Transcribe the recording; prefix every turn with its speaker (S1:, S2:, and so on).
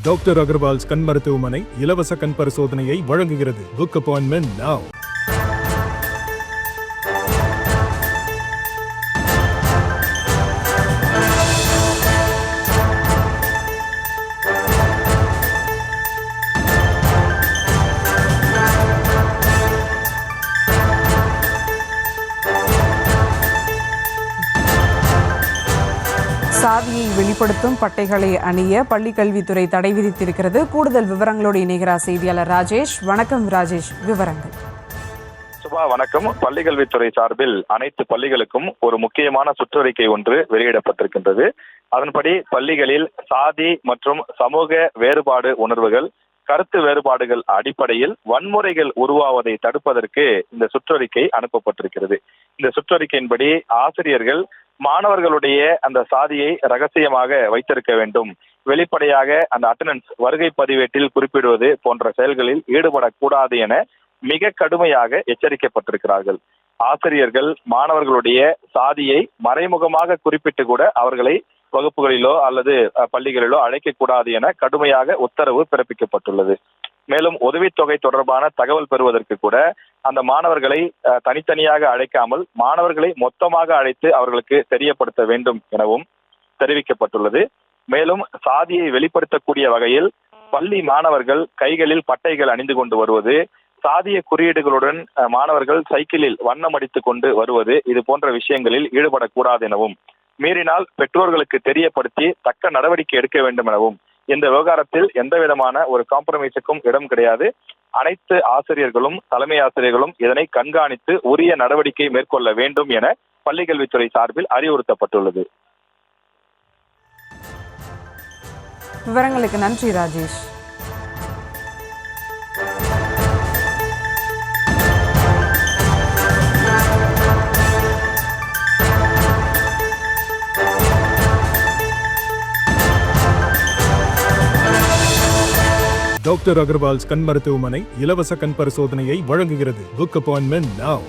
S1: Doctor Agarwal's கண் மருத்துவமனை இலவச கண் பரிசோதனையை வழங்குகிறது. Book appointment now.
S2: சாதியை வெளிப்படுத்தும் பட்டைகளை அணிய பள்ளிக் கல்வித்துறை தடை விதித்திருக்கிறது. கூடுதல் விவரங்களோடு இணைகிறார் செய்தியாளர் ராஜேஷ். வணக்கம் ராஜேஷ், விவரங்கள்.
S3: சுபா வணக்கம். பள்ளிக்கல்வித்துறை சார்பில் அனைத்து பள்ளிகளுக்கும் ஒரு முக்கியமான சுற்றறிக்கை ஒன்று வெளியிடப்பட்டிருக்கின்றது. அதன்படி பள்ளிகளில் சாதி மற்றும் சமூக வேறுபாடு உணர்வுகள், கருத்து வேறுபாடுகள் அடிப்படையில் வன்முறைகள் உருவாவதை தடுப்பதற்கு இந்த சுற்றறிக்கை அனுப்பப்பட்டிருக்கிறது. இந்த சுற்றறிக்கையின்படி ஆசிரியர்கள் மாணவர்களுடைய அந்த சாதியை ரகசியமாக வைத்திருக்க வேண்டும், வெளிப்படையாக அந்த அட்டெண்டன்ஸ் வருகை பதிவேட்டில் குறிப்பிடுவது போன்ற செயல்களில் ஈடுபடக்கூடாது என மிக கடுமையாக எச்சரிக்கப்பட்டிருக்கிறார்கள். ஆசிரியர்கள் மாணவர்களுடைய சாதியை மறைமுகமாக குறிப்பிட்டு கூட அவர்களை வகுப்புகளிலோ அல்லது பள்ளிகளிலோ அழைக்கக்கூடாது என கடுமையாக உத்தரவு பிறப்பிக்கப்பட்டுள்ளது. மேலும் உதவித்தொகை தொடர்பான தகவல் பெறுவதற்கு கூட அந்த மாணவர்களை தனித்தனியாக அழைக்காமல் மாணவர்களை மொத்தமாக அழைத்து அவர்களுக்கு தெரியப்படுத்த வேண்டும் எனவும் தெரிவிக்கப்பட்டுள்ளது. மேலும் சாதியை வெளிப்படுத்தக்கூடிய வகையில் பள்ளி மாணவர்கள் கைகளில் பட்டைகள் அணிந்து கொண்டு வருவது, சாதிய குறியீடுகளுடன் மாணவர்கள் சைக்கிளில் வண்ணம் அடித்துக் கொண்டு வருவது, இது போன்ற விஷயங்களில் ஈடுபடக்கூடாது எனவும், மீறினால் பெற்றோர்களுக்கு தெரியப்படுத்தி தக்க நடவடிக்கை எடுக்க வேண்டும் எனவும், இந்த விவகாரத்தில் எந்த விதமான ஒரு காம்ப்ரமைஸுக்கும் இடம் கிடையாது, அனைத்து ஆசிரியர்களும் தலைமை ஆசிரியர்களும் இதனை கண்காணித்து உரிய நடவடிக்கை மேற்கொள்ள வேண்டும் என பள்ளிக்கல்வித்துறை சார்பில் அறிவுறுத்தப்பட்டுள்ளது.
S2: விவரங்களுக்கு நன்றி ராஜேஷ்.
S1: டாக்டர் அகர்வால்ஸ் கண் மருத்துவமனை இலவச கண் பரிசோதனையை வழங்குகிறது. Book appointment now.